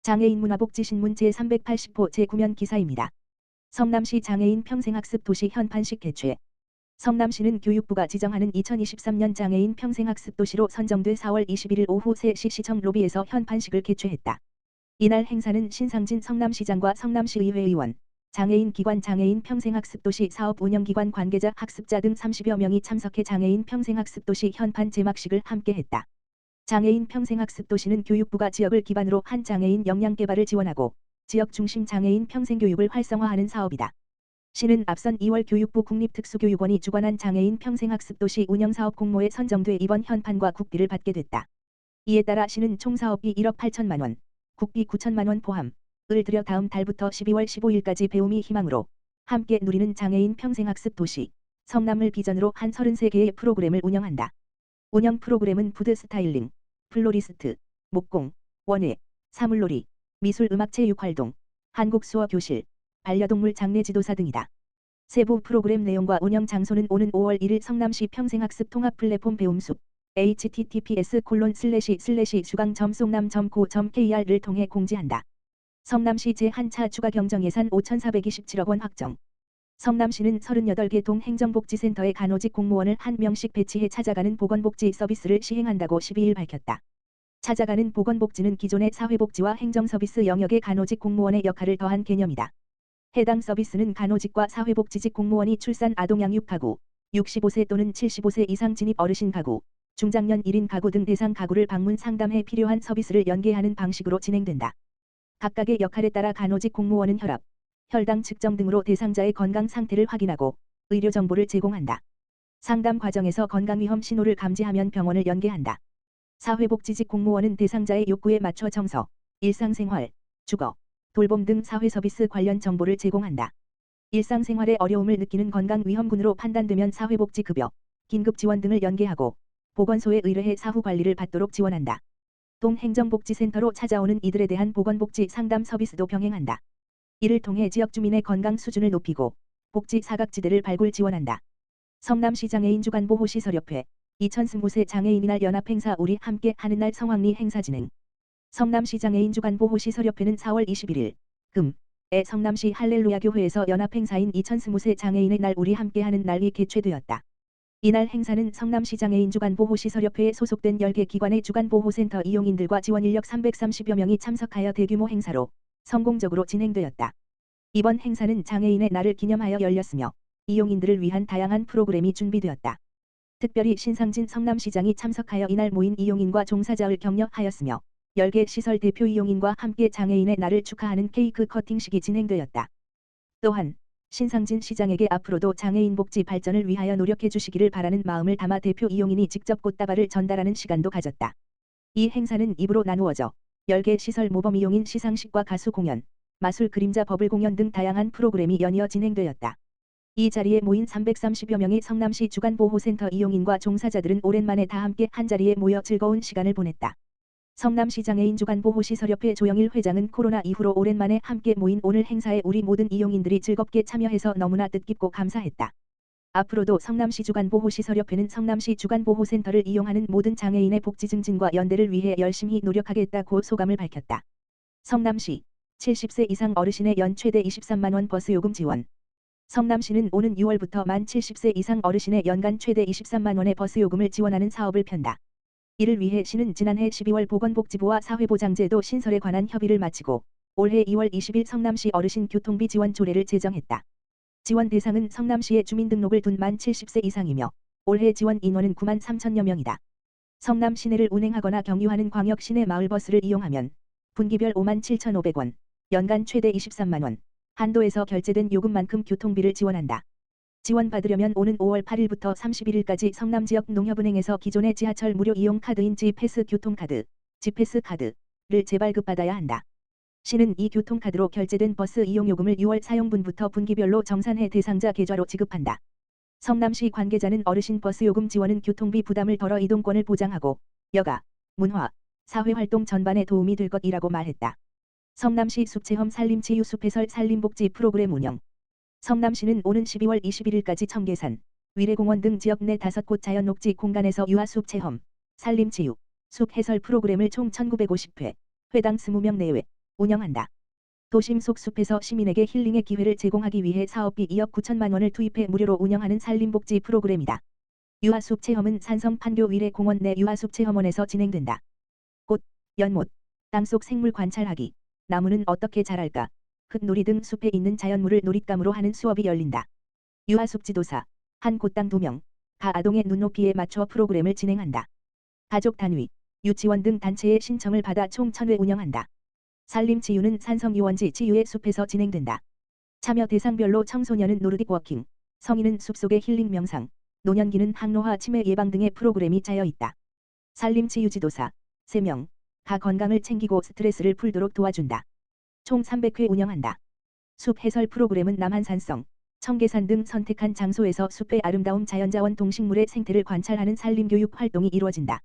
장애인 문화복지신문 제380호 제9면 기사입니다. 성남시 장애인 평생학습 도시 현판식 개최. 성남시는 교육부가 지정하는 2023년 장애인 평생학습 도시로 선정돼 4월 21일 오후 3시 시청 로비에서 현판식을 개최했다. 이날 행사는 신상진 성남시장과 성남시의회 의원, 장애인 기관 장애인 평생학습도시 사업 운영기관 관계자 학습자 등 30여 명이 참석해 장애인 평생학습도시 현판 제막식을 함께했다. 장애인 평생학습도시는 교육부가 지역을 기반으로 한 장애인 역량개발을 지원하고 지역 중심 장애인 평생교육을 활성화하는 사업이다. 시는 앞선 2월 교육부 국립특수교육원이 주관한 장애인 평생학습도시 운영사업 공모에 선정돼 이번 현판과 국비를 받게 됐다. 이에 따라 시는 총 사업비 1억 8천만 원, 국비 9천만 원 포함을 들여 다음 달부터 12월 15일까지 배움이 희망으로 함께 누리는 장애인 평생학습 도시 성남을 비전으로 한 33개의 프로그램을 운영한다. 운영 프로그램은 푸드 스타일링, 플로리스트, 목공, 원예, 사물놀이, 미술음악체육활동, 한국수어 교실, 반려동물 장례 지도사 등이다. 세부 프로그램 내용과 운영 장소는 오는 5월 1일 성남시 평생학습 통합 플랫폼 배움숲 https://sugang.송남.co.kr을 통해 공지한다. 성남시 제1차 추가 경정 예산 5,427억 원 확정. 성남시는 38개 동 행정복지센터의 간호직 공무원을 1명씩 배치해 찾아가는 보건복지 서비스를 시행한다고 12일 밝혔다. 찾아가는 보건복지는 기존의 사회복지와 행정서비스 영역의 간호직 공무원의 역할을 더한 개념이다. 해당 서비스는 간호직과 사회복지직 공무원이 출산 아동 양육 가구, 65세 또는 75세 이상 진입 어르신 가구, 중장년 1인 가구 등 대상 가구를 방문 상담해 필요한 서비스를 연계하는 방식으로 진행된다. 각각의 역할에 따라 간호직 공무원은 혈압, 혈당 측정 등으로 대상자의 건강 상태를 확인하고 의료 정보를 제공한다. 상담 과정에서 건강위험 신호를 감지하면 병원을 연계한다. 사회복지직 공무원은 대상자의 욕구에 맞춰 정서, 일상생활, 주거, 돌봄 등 사회서비스 관련 정보를 제공한다. 일상생활에 어려움을 느끼는 건강위험군으로 판단되면 사회복지급여, 긴급지원 등을 연계하고 보건소에 의뢰해 사후 관리를 받도록 지원한다. 동행정복지센터로 찾아오는 이들에 대한 보건복지 상담 서비스도 병행한다. 이를 통해 지역 주민의 건강 수준을 높이고 복지 사각지대를 발굴 지원한다. 성남시 장애인 주간보호시설협회 2020세 장애인이날 연합행사 우리 함께 하는 날 성황리 행사 진행. 성남시 장애인 주간보호시설협회는 4월 21일 금에 성남시 할렐루야 교회에서 연합행사인 2020세 장애인의 날 우리 함께 하는 날이 개최되었다. 이날 행사는 성남시 장애인 주간보호시설협회에 소속된 10개 기관의 주간보호센터 이용인들과 지원인력 330여 명이 참석하여 대규모 행사로 성공적으로 진행되었다. 이번 행사는 장애인의 날을 기념하여 열렸으며 이용인들을 위한 다양한 프로그램이 준비되었다. 특별히 신상진 성남시장이 참석하여 이날 모인 이용인과 종사자를 격려하였으며 10개 시설 대표 이용인과 함께 장애인의 날을 축하하는 케이크 커팅식이 진행되었다. 또한 신상진 시장에게 앞으로도 장애인 복지 발전을 위하여 노력해 주시기를 바라는 마음을 담아 대표 이용인이 직접 꽃다발을 전달하는 시간도 가졌다. 이 행사는 2부로 나누어져 10개 시설 모범 이용인 시상식과 가수 공연, 마술 그림자 버블 공연 등 다양한 프로그램이 연이어 진행되었다. 이 자리에 모인 330여 명의 성남시 주간보호센터 이용인과 종사자들은 오랜만에 다 함께 한자리에 모여 즐거운 시간을 보냈다. 성남시 장애인 주간보호시설협회 조영일 회장은 코로나 이후로 오랜만에 함께 모인 오늘 행사에 우리 모든 이용인들이 즐겁게 참여해서 너무나 뜻깊고 감사했다. 앞으로도 성남시 주간보호시설협회는 성남시 주간보호센터를 이용하는 모든 장애인의 복지 증진과 연대를 위해 열심히 노력하겠다고 소감을 밝혔다. 성남시 70세 이상 어르신의 연 최대 23만 원 버스 요금 지원. 성남시는 오는 6월부터 만 70세 이상 어르신의 연간 최대 23만 원의 버스 요금을 지원하는 사업을 편다. 이를 위해 시는 지난해 12월 보건복지부와 사회보장제도 신설에 관한 협의를 마치고 올해 2월 20일 성남시 어르신 교통비 지원 조례를 제정했다. 지원 대상은 성남시에 주민등록을 둔 만 70세 이상이며 올해 지원 인원은 9만 3천여 명이다. 성남 시내를 운행하거나 경유하는 광역 시내 마을버스를 이용하면 분기별 5만 7,500원, 연간 최대 23만 원, 한도에서 결제된 요금만큼 교통비를 지원한다. 지원받으려면 오는 5월 8일부터 31일까지 성남지역 농협은행에서 기존의 지하철 무료 이용 카드인 G패스 교통카드, G패스 카드를 재발급받아야 한다. 시는 이 교통카드로 결제된 버스 이용요금을 6월 사용분부터 분기별로 정산해 대상자 계좌로 지급한다. 성남시 관계자는 어르신 버스 요금 지원은 교통비 부담을 덜어 이동권을 보장하고 여가, 문화, 사회활동 전반에 도움이 될 것이라고 말했다. 성남시 숲체험 산림치유 숲해설 산림복지 프로그램 운영. 성남시는 오는 12월 21일까지 청계산, 위례공원 등 지역 내 5곳 자연녹지 공간에서 유아숲 체험, 산림치유, 숲 해설 프로그램을 총 1950회, 회당 20명 내외, 운영한다. 도심 속 숲에서 시민에게 힐링의 기회를 제공하기 위해 사업비 2억 9천만 원을 투입해 무료로 운영하는 산림복지 프로그램이다. 유아숲 체험은 산성 판교 위례공원 내 유아숲 체험원에서 진행된다. 꽃, 연못, 땅속 생물 관찰하기, 나무는 어떻게 자랄까, 흙놀이 등 숲에 있는 자연물을 놀잇감으로 하는 수업이 열린다. 유아숲 지도사, 한 꽃당 2명, 가 아동의 눈높이에 맞춰 프로그램을 진행한다. 가족 단위, 유치원 등 단체의 신청을 받아 총 1000회 운영한다. 산림치유는 산성 유원지 치유의 숲에서 진행된다. 참여 대상별로 청소년은 노르딕 워킹, 성인은 숲속의 힐링 명상, 노년기는 항노화 치매 예방 등의 프로그램이 짜여 있다. 산림치유 지도사, 3명, 가 건강을 챙기고 스트레스를 풀도록 도와준다. 총 300회 운영한다. 숲 해설 프로그램은 남한산성, 청계산 등 선택한 장소에서 숲의 아름다움 자연자원 동식물의 생태를 관찰하는 산림교육 활동이 이루어진다.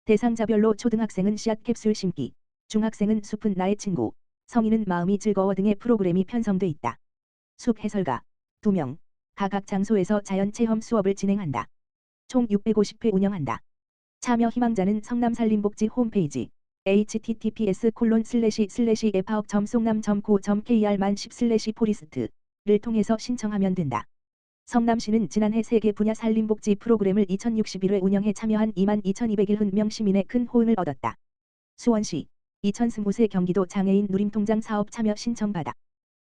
대상자별로 초등학생은 씨앗 캡슐 심기, 중학생은 숲은 나의 친구, 성인은 마음이 즐거워 등의 프로그램이 편성돼 있다. 숲 해설가, 2명, 각 장소에서 자연 체험 수업을 진행한다. 총 650회 운영한다. 참여 희망자는 성남산림복지 홈페이지 https://epaok.송남.co.kr-10/forest 를 통해서 신청하면 된다. 성남시는 지난해 세계 분야 산림복지 프로그램을 2061회 운영해 참여한 22,201명 시민의 큰 호응을 얻었다. 수원시 2020세 경기도 장애인 누림통장 사업 참여 신청받아.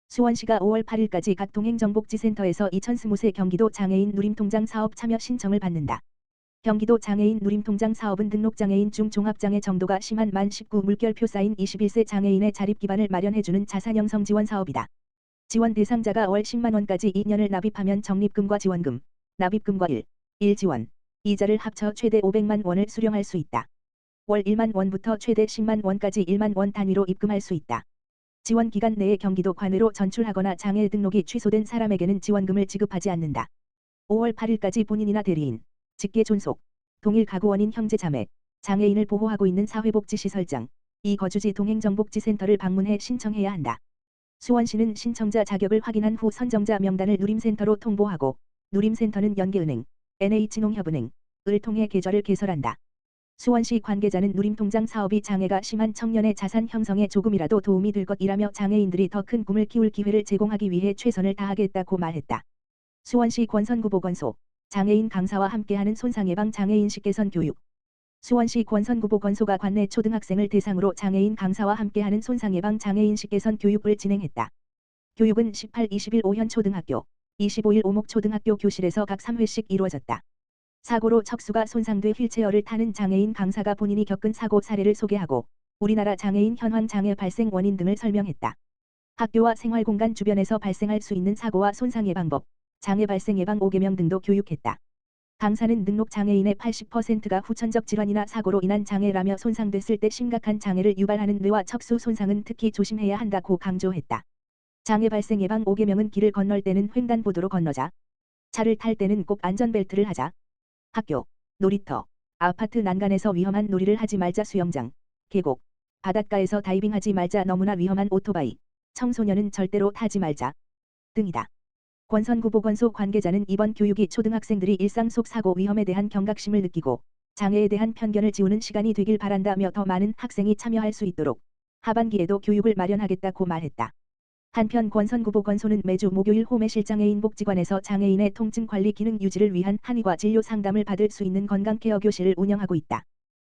수원시가 5월 8일까지 각 동행정복지센터에서 2020세 경기도 장애인 누림통장 사업 참여 신청을 받는다. 경기도 장애인 누림통장 사업은 등록장애인 중 종합장애 정도가 심한 만 19 물결표 쌓인 21세 장애인의 자립기반을 마련해주는 자산형성 지원 사업이다. 지원 대상자가 월 10만 원까지 2년을 납입하면 적립금과 지원금, 납입금과 1 지원, 이자를 합쳐 최대 500만 원을 수령할 수 있다. 월 1만 원부터 최대 10만 원까지 1만 원 단위로 입금할 수 있다. 지원 기간 내에 경기도 관외로 전출하거나 장애 등록이 취소된 사람에게는 지원금을 지급하지 않는다. 5월 8일까지 본인이나 대리인, 직계 존속, 동일 가구원인 형제자매, 장애인을 보호하고 있는 사회복지시설장, 이 거주지 동행정복지센터를 방문해 신청해야 한다. 수원시는 신청자 자격을 확인한 후 선정자 명단을 누림센터로 통보하고 누림센터는 연계은행, NH농협은행을 통해 계좌를 개설한다. 수원시 관계자는 누림통장 사업이 장애가 심한 청년의 자산 형성에 조금이라도 도움이 될 것이라며 장애인들이 더 큰 꿈을 키울 기회를 제공하기 위해 최선을 다하겠다고 말했다. 수원시 권선구보건소, 장애인 강사와 함께하는 손상예방 장애인식 개선 교육. 수원시 권선구보건소가 관내 초등학생을 대상으로 장애인 강사와 함께하는 손상예방 장애인식 개선 교육을 진행했다. 교육은 18, 20일 오현 초등학교, 25일 오목 초등학교 교실에서 각 3회씩 이루어졌다. 사고로 척수가 손상돼 휠체어를 타는 장애인 강사가 본인이 겪은 사고 사례를 소개하고 우리나라 장애인 현황 장애 발생 원인 등을 설명했다. 학교와 생활공간 주변에서 발생할 수 있는 사고와 손상 예방법, 장애 발생 예방 5계명 등도 교육했다. 강사는 등록 장애인의 80%가 후천적 질환이나 사고로 인한 장애라며 손상됐을 때 심각한 장애를 유발하는 뇌와 척수 손상은 특히 조심해야 한다고 강조했다. 장애 발생 예방 5계명은 길을 건널 때는 횡단보도로 건너자. 차를 탈 때는 꼭 안전벨트를 하자. 학교, 놀이터, 아파트 난간에서 위험한 놀이를 하지 말자. 수영장, 계곡, 바닷가에서 다이빙하지 말자. 너무나 위험한 오토바이, 청소년은 절대로 타지 말자. 등이다. 권선구보건소 관계자는 이번 교육이 초등학생들이 일상 속 사고 위험에 대한 경각심을 느끼고 장애에 대한 편견을 지우는 시간이 되길 바란다며 더 많은 학생이 참여할 수 있도록 하반기에도 교육을 마련하겠다고 말했다. 한편 권선구보건소는 매주 목요일 홈의실장애인 복지관에서 장애인의 통증 관리 기능 유지를 위한 한의과 진료 상담을 받을 수 있는 건강케어 교실을 운영하고 있다.